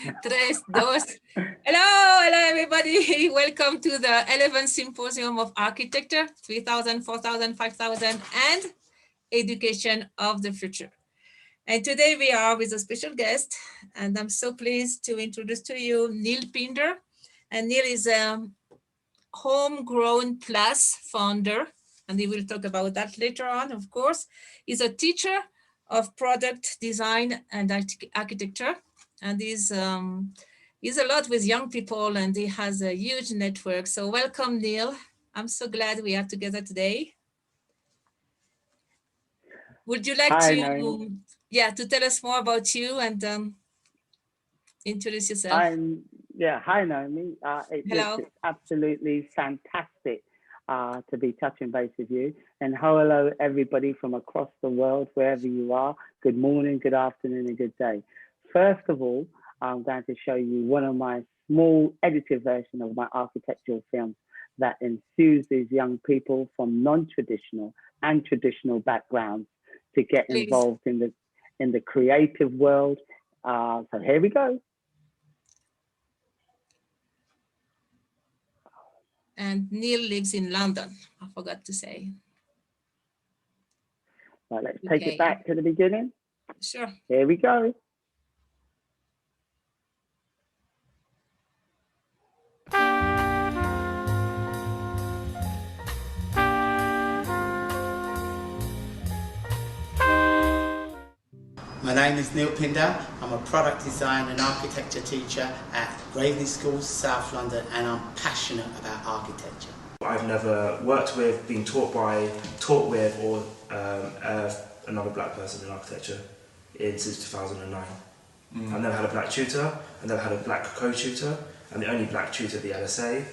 Tres, dos. Hello, everybody. Welcome to the 11th Symposium of Architecture, 3000, 4000, 5000, and Education of the Future. And today we are with a special guest, and I'm so pleased to introduce to you Neil Pinder. And Neil is a Homegrown Plus founder, and he will talk about that later on, of course. He's a teacher of product design and architecture, and he's a lot with young people, and he has a huge network. So welcome, Neil. I'm so glad we are together today. Would you like Hi, to, Noemi. to tell us more about you and introduce yourself? Hi, Noemi. Hello. It's absolutely fantastic to be touching base with you. And hello, everybody from across the world, wherever you are. Good morning, good afternoon, and good day. First of all, I'm going to show you one of my small edited version of my architectural films that enthuses young people from non-traditional and traditional backgrounds to get involved in the creative world. So here we go. And Neil lives in London, I forgot to say. Right, let's take it back to the beginning. Sure. Here we go. My name is Neil Pinder. I'm a product design and architecture teacher at Graveney School, South London, and I'm passionate about architecture. I've never worked with, been taught with, or another black person in architecture since 2009. I've never had a black tutor, I've never had a black co-tutor, I'm the only black tutor at the LSA.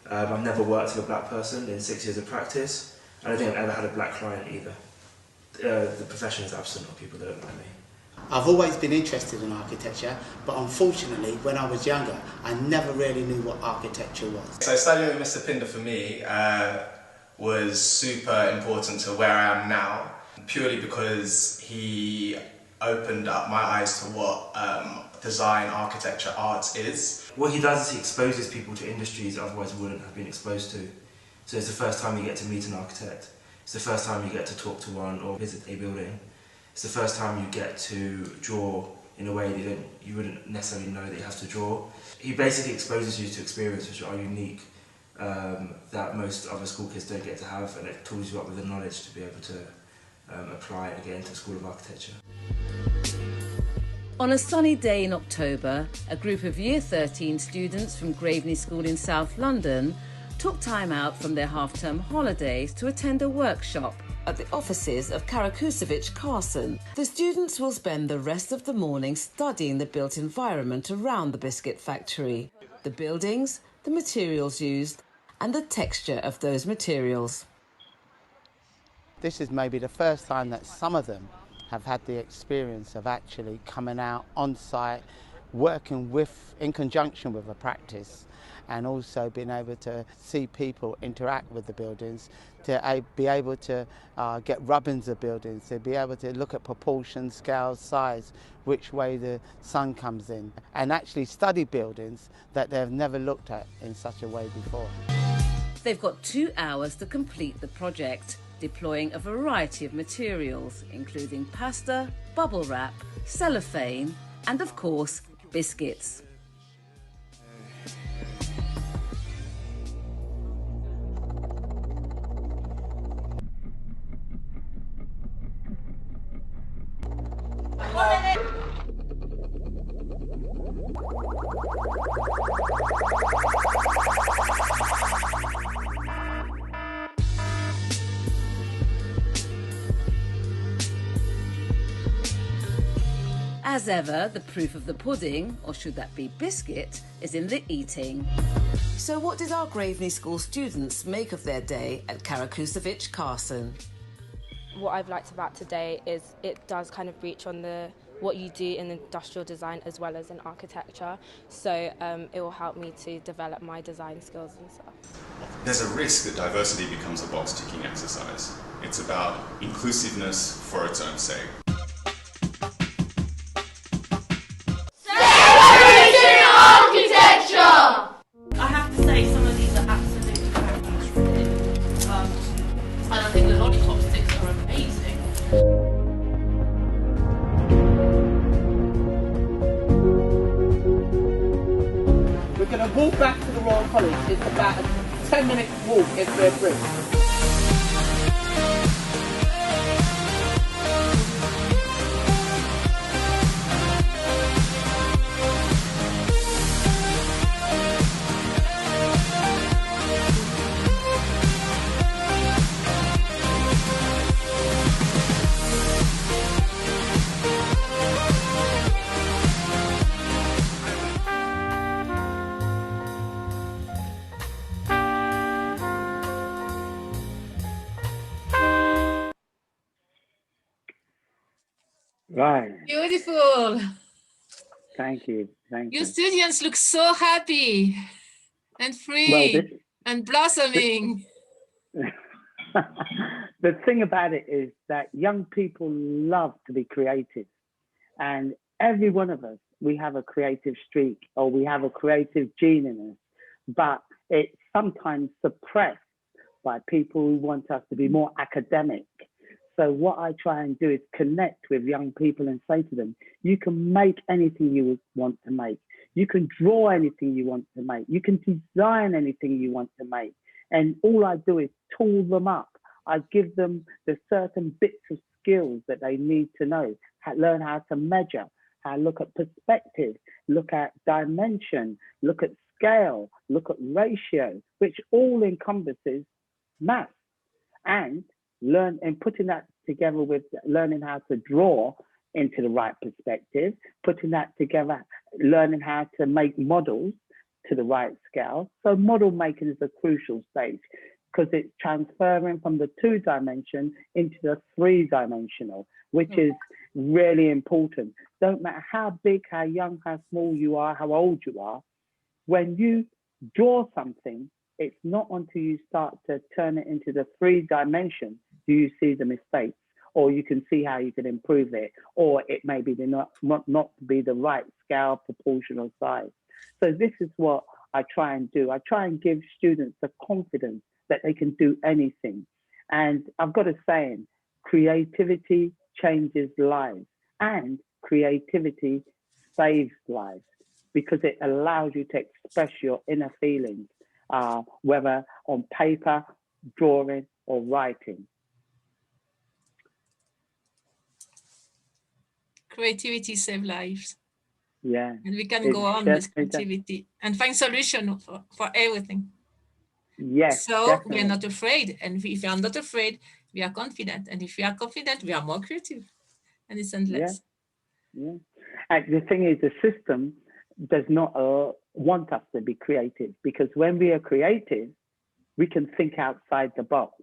I've never worked with a black person in 6 years of practice. I don't think I've ever had a black client either. The profession is absent of people that don't like me. I've always been interested in architecture, but unfortunately, when I was younger, I never really knew what architecture was. So studying with Mr. Pinder for me was super important to where I am now, purely because he opened up my eyes to what design, architecture, art is. What he does is he exposes people to industries otherwise wouldn't have been exposed to. So it's the first time you get to meet an architect. It's the first time you get to talk to one or visit a building. It's the first time you get to draw in a way that you wouldn't necessarily know that you have to draw. He basically exposes you to experiences which are unique, that most other school kids don't get to have, and it tools you up with the knowledge to be able to apply it again to School of Architecture. On a sunny day in October, a group of Year 13 students from Graveney School in South London took time out from their half-term holidays to attend a workshop at the offices of Karakusevich Carson. The students will spend the rest of the morning studying the built environment around the biscuit factory, the buildings, the materials used, and the texture of those materials. This is maybe the first time that some of them have had the experience of actually coming out on site, working in conjunction with a practice, and also being able to see people interact with the buildings, to be able to get rubbings of buildings, to be able to look at proportion, scale, size, which way the sun comes in, and actually study buildings that they've never looked at in such a way before. They've got 2 hours to complete the project, deploying a variety of materials, including pasta, bubble wrap, cellophane, and of course, biscuits. As ever, the proof of the pudding, or should that be biscuit, is in the eating. So what did our Graveney School students make of their day at Karakusevich Carson? What I've liked about today is it does kind of reach on what you do in industrial design as well as in architecture. So it will help me to develop my design skills and stuff. There's a risk that diversity becomes a box-ticking exercise. It's about inclusiveness for its own sake. Separation going to walk back to the Royal College. It's about a 10-minute walk if they're free. Right. Beautiful. Thank you. Thank Your you. students look so happy and free and blossoming. The thing about it is that young people love to be creative, and every one of us, we have a creative streak or we have a creative gene in us, but it's sometimes suppressed by people who want us to be more academic. So what I try and do is connect with young people and say to them, you can make anything you want to make. You can draw anything you want to make. You can design anything you want to make. And all I do is tool them up. I give them the certain bits of skills that they need to know, learn how to measure, how to look at perspective, look at dimension, look at scale, look at ratio, which all encompasses math. And learn and putting that together with learning how to draw into the right perspective, putting that together, learning how to make models to the right scale. So model making is a crucial stage because it's transferring from the 2-dimension into the 3-dimensional, which is really important. Don't matter how big, how young, how small you are, how old you are, when you draw something, it's not until you start to turn it into the 3-dimension do you see the mistakes, or you can see how you can improve it, or it may be not be the right scale, proportional size. So this is what I try and do. I try and give students the confidence that they can do anything. And I've got a saying, creativity changes lives and creativity saves lives because it allows you to express your inner feelings, whether on paper, drawing, or writing. Creativity saves lives. Yeah. And we can go on with creativity and find solutions for everything. Yes. So definitely. we are not afraid. And if we are not afraid, we are confident. And if we are confident, we are more creative. And it's endless. Yeah. And the thing is, the system does not want us to be creative, because when we are creative, we can think outside the box.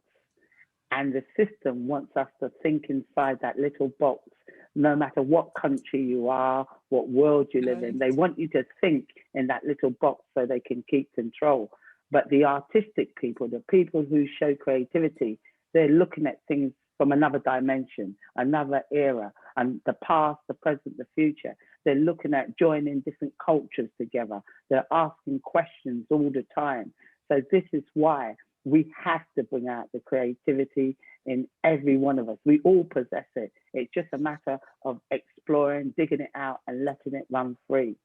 And the system wants us to think inside that little box, no matter what country you are, what world you live in. They want you to think in that little box so they can keep control. But the artistic people, the people who show creativity, they're looking at things from another dimension, another era, and the past, the present, the future. They're looking at joining different cultures together. They're asking questions all the time. So this is why we have to bring out the creativity in every one of us. We all possess it. It's just a matter of exploring, digging it out, and letting it run free.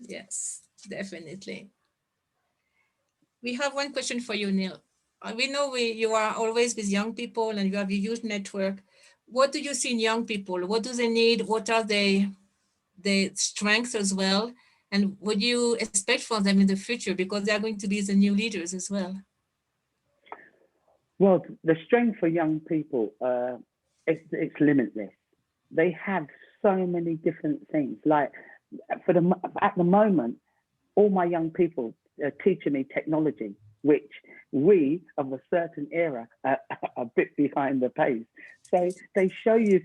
Yes, definitely. We have one question for you, Neil. We know you are always with young people and you have a huge network. What do you see in young people? What do they need? What are their strengths as well? And what do you expect from them in the future? Because they are going to be the new leaders as well. Well, the strength for young people, it's limitless. They have so many different things. Like at the moment, all my young people are teaching me technology, which we of a certain era are a bit behind the pace. So they show you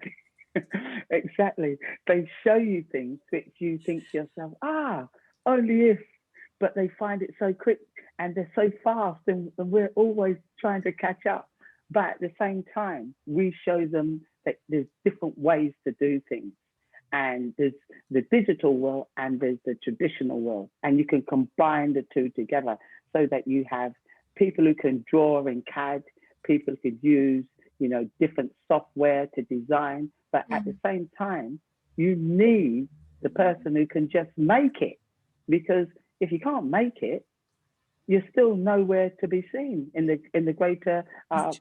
exactly. They show you things which you think to yourself, only if, but they find it so quick and they're so fast, and we're always trying to catch up. But at the same time, we show them that there's different ways to do things. And there's the digital world and there's the traditional world. And you can combine the two together so that you have people who can draw in CAD, people who could use, different software to design. But at the same time, you need the person who can just make it. because if you can't make it, you're still nowhere to be seen in the greater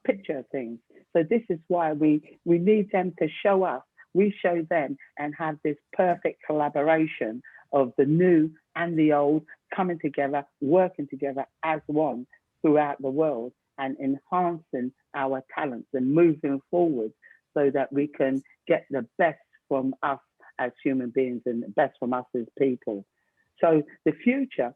picture of things. So this is why we need them to show us, we show them, and have this perfect collaboration of the new and the old coming together, working together as one throughout the world, and enhancing our talents and moving forward so that we can get the best from us as human beings and the best from us as people. So the future,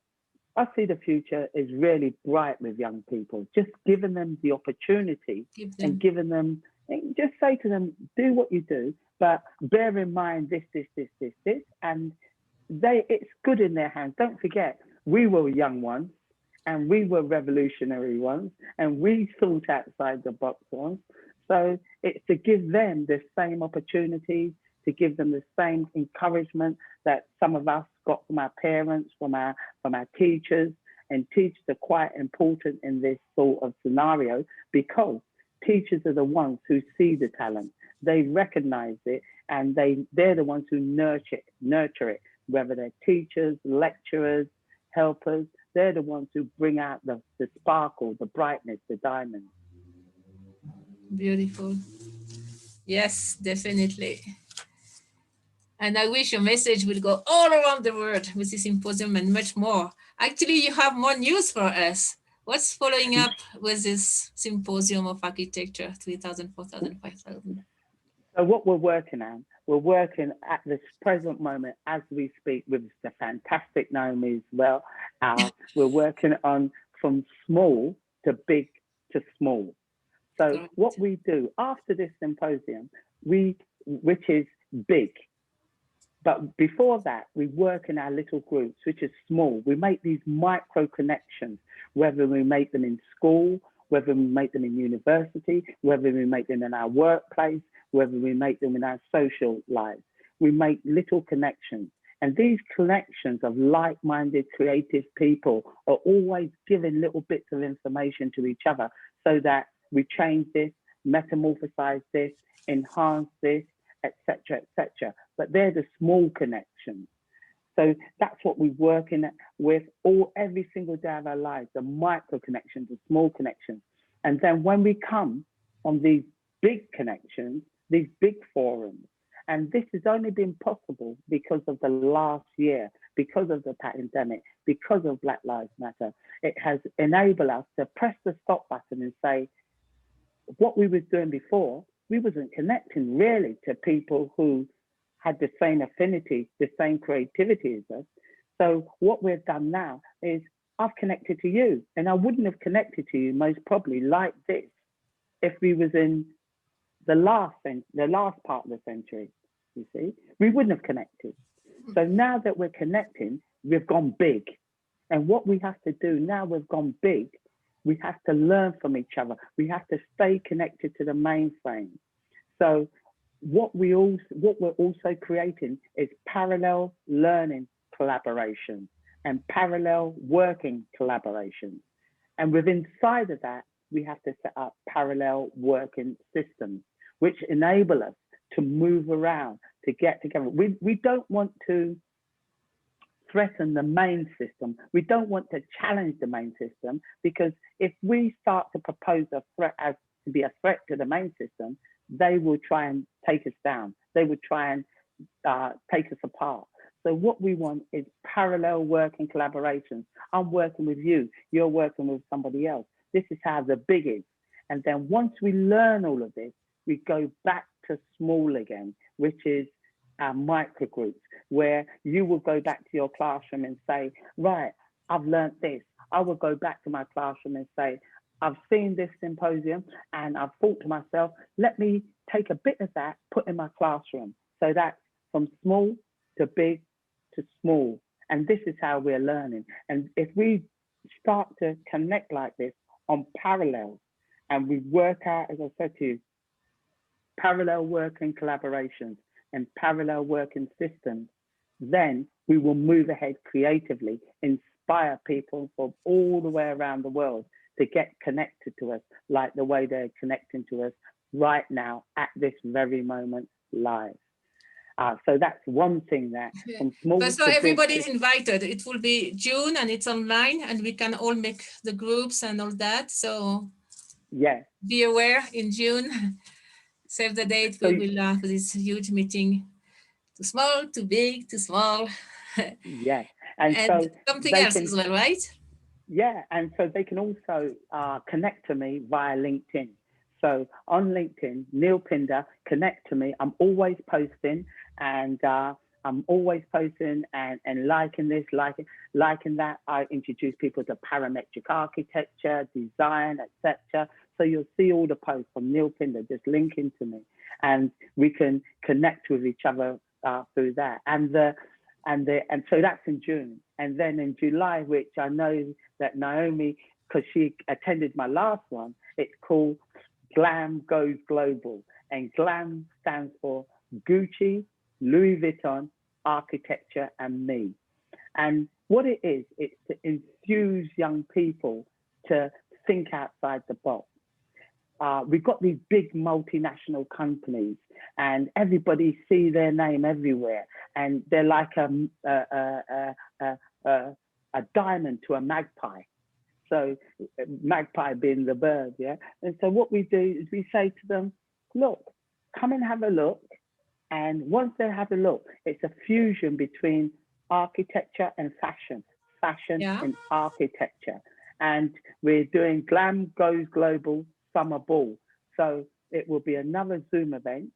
I see the future is really bright with young people, just giving them the opportunity and giving them, just say to them, do what you do, but bear in mind this, and it's good in their hands. Don't forget, we were young ones and we were revolutionary ones and we thought outside the box ones. So it's to give them the same opportunities, to give them the same encouragement that some of us got from our parents, from our teachers. And teachers are quite important in this sort of scenario, because teachers are the ones who see the talent, they recognize it, and they're the ones who nurture it, whether they're teachers, lecturers, helpers. They're the ones who bring out the sparkle, the brightness, the diamond. Beautiful. Yes, definitely. And I wish your message will go all around the world with this symposium and much more. Actually, you have more news for us. What's following up with this symposium of architecture, 3,000, 4,000, 5,000? So what we're working at this present moment as we speak with the fantastic Noemi as well. We're working on from small to big to small. So what we do after this symposium, which is big, but before that, we work in our little groups, which is small. We make these micro connections, whether we make them in school, whether we make them in university, whether we make them in our workplace, whether we make them in our social lives. We make little connections. And these connections of like-minded, creative people are always giving little bits of information to each other so that we change this, metamorphosize this, enhance this, etc., etc. But they're the small connections. So that's what we work in with every single day of our lives, the micro connections, the small connections. And then when we come on these big connections, these big forums, and this has only been possible because of the last year, because of the pandemic, because of Black Lives Matter, it has enabled us to press the stop button and say, what we was doing before, we wasn't connecting really to people who had the same affinity, the same creativity as us. So what we've done now is I've connected to you, and I wouldn't have connected to you most probably like this if we was in the last part of the century, you see. We wouldn't have connected. So now that we're connecting, we've gone big. And what we have to do now we've gone big, we have to learn from each other. We have to stay connected to the mainframe. So what we're also creating is parallel learning collaboration and parallel working collaboration. And within inside of that, we have to set up parallel working systems, which enable us to move around, to get together. We don't want to threaten the main system. We don't want to challenge the main system, because if we start to propose a threat as to be a threat to the main system, they will try and take us down. They will try and take us apart. So what we want is parallel working collaborations. I'm working with you, you're working with somebody else. This is how the big is. And then once we learn all of this, we go back to small again, which is our micro groups, where you will go back to your classroom and say, right, I've learned this. I will go back to my classroom and say, I've seen this symposium and I've thought to myself, let me take a bit of that, put in my classroom. So that's from small to big to small. And this is how we're learning. And if we start to connect like this on parallels, and we work out, as I said to you, parallel working collaborations and parallel working systems, then we will move ahead creatively, inspire people from all the way around the world to get connected to us like the way they're connecting to us right now at this very moment live. So that's one thing that from small But so to big. everybody's invited. It will be June and it's online and we can all make the groups and all that. So yeah, be aware in June, save the date, So- we will have this huge meeting. Too small, too big, too small. yeah, and And so something they else can, as well, right? yeah, and so they can also connect to me via LinkedIn. So on LinkedIn, Neil Pinder, connect to me. I'm always posting, and I'm always posting and liking this, liking that. I introduce people to parametric architecture, design, etc. So you'll see all the posts from Neil Pinder, just linking to me, and we can connect with each other through that. And so that's in June. And then in July, which I know that Noemi, because she attended my last one, it's called GLAM Goes Global. And GLAM stands for Gucci, Louis Vuitton, Architecture, and Me. And what it is, it's to infuse young people to think outside the box. We've got these big multinational companies and everybody see their name everywhere. And they're like a diamond to a magpie. So magpie being the bird, yeah? And so what we do is we say to them, look, come and have a look. And once they have a look, it's a fusion between architecture and fashion and architecture. And we're doing GLAM Goes Global Summer Ball. So it will be another Zoom event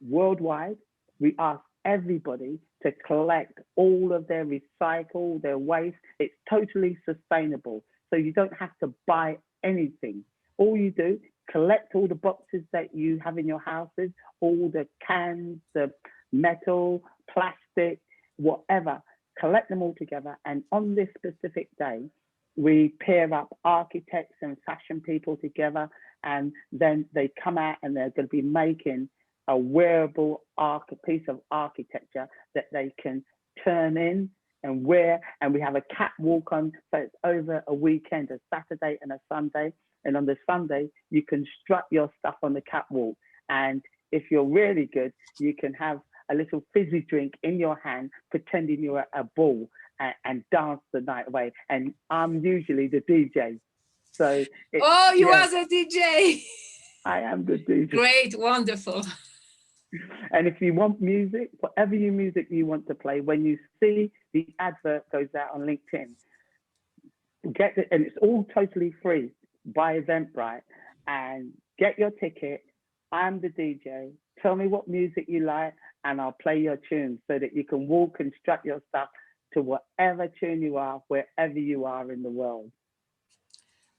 worldwide. We ask everybody to collect all of their recycle, their waste. It's totally sustainable. So you don't have to buy anything. All you do, collect all the boxes that you have in your houses, all the cans, the metal, plastic, whatever, collect them all together. And on this specific day, we pair up architects and fashion people together, and then they come out and they're going to be making a wearable piece of architecture that they can turn in and wear. And we have a catwalk on, so it's over a weekend, a Saturday and a Sunday. And on the Sunday, you can strut your stuff on the catwalk. And if you're really good, you can have a little fizzy drink in your hand, pretending you're at a ball, and dance the night away. And I'm usually the DJ. So you are the DJ. I am the DJ. Great, wonderful. And if you want music, whatever your music you want to play, when you see the advert goes out on LinkedIn, get it, and it's all totally free by Eventbrite, and get your ticket. I'm the DJ. Tell me what music you like, and I'll play your tune so that you can walk and strut your stuff to whatever tune you are, wherever you are in the world.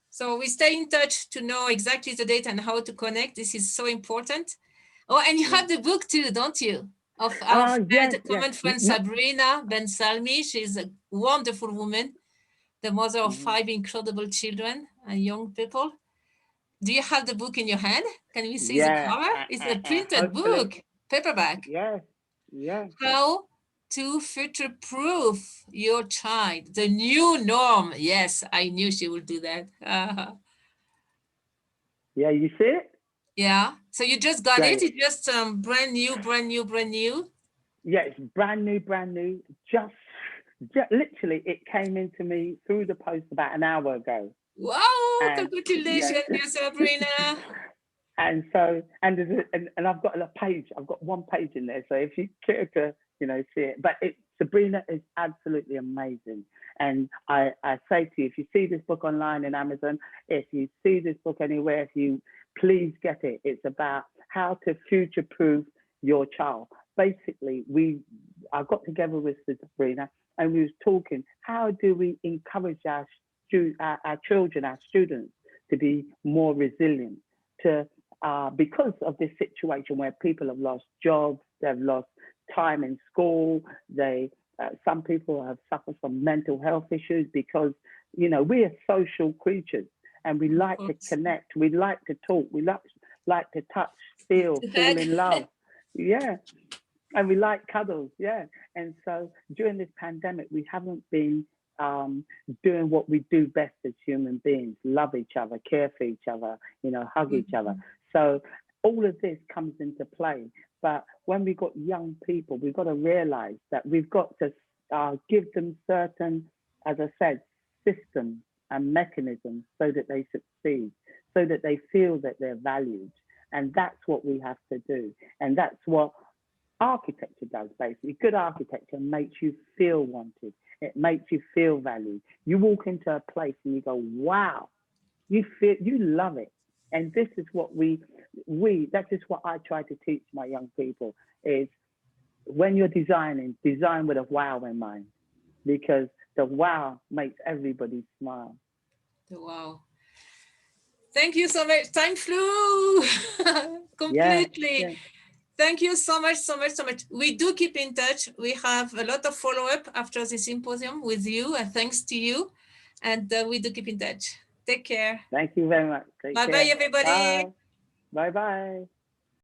So we stay in touch to know exactly the date and how to connect. This is so important. Oh, and you have the book too, don't you? Of our common friend Sabrina Ben Salmi. She's a wonderful woman, the mother of 5 incredible children and young people. Do you have the book in your hand? Can we see the cover? It's a printed book, paperback. Yes, yes. How to future-proof your child, the new norm. Yes, I knew she would do that. Yeah, you see it? Yeah. So you just got Great. it. It's just brand new. Yeah, it's brand new. Just literally, it came into me through the post about an hour ago. Wow! Congratulations, dear Sabrina. And so, and I've got a page. I've got one page in there. So if you care to, see it, but Sabrina is absolutely amazing. And I say to you, if you see this book online in Amazon, if you see this book anywhere, if you please get it. It's about how to future-proof your child. Basically, I got together with Sabrina and we was talking, how do we encourage our children, our students, to be more resilient because of this situation where people have lost jobs, they've lost time in school, some people have suffered from mental health issues because, we are social creatures and we like to connect, we like to talk, we like to touch, feel in love. Yeah. And we like cuddles. Yeah. And so during this pandemic, we haven't been doing what we do best as human beings, love each other, care for each other, hug each other. So all of this comes into play. But when we got young people, we've got to realize that we've got to give them certain, as I said, systems and mechanisms so that they succeed, so that they feel that they're valued. And that's what we have to do. And that's what architecture does, basically. Good architecture makes you feel wanted. It makes you feel valued. You walk into a place and you go, wow, you love it. And this is what that is what I try to teach my young people, is when you're designing, design with a wow in mind, because the wow makes everybody smile. The wow. Thank you so much. Time flew completely. Yeah. Thank you so much, so much, so much. We do keep in touch. We have a lot of follow-up after the symposium with you, and thanks to you. And we do keep in touch. Take care. Thank you very much. Take care. Bye-bye, everybody. Bye. Bye-bye.